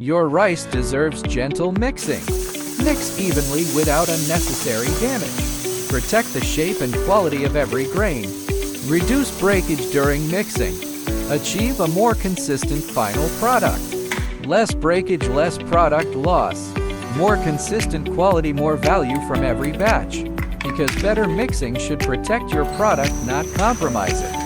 Your rice deserves gentle mixing. Mix evenly without unnecessary damage. Protect the shape and quality of every grain. Reduce breakage during mixing. Achieve a more consistent final product. Less breakage, less product loss. More consistent quality, more value from every batch. Because better mixing should protect your product, not compromise it.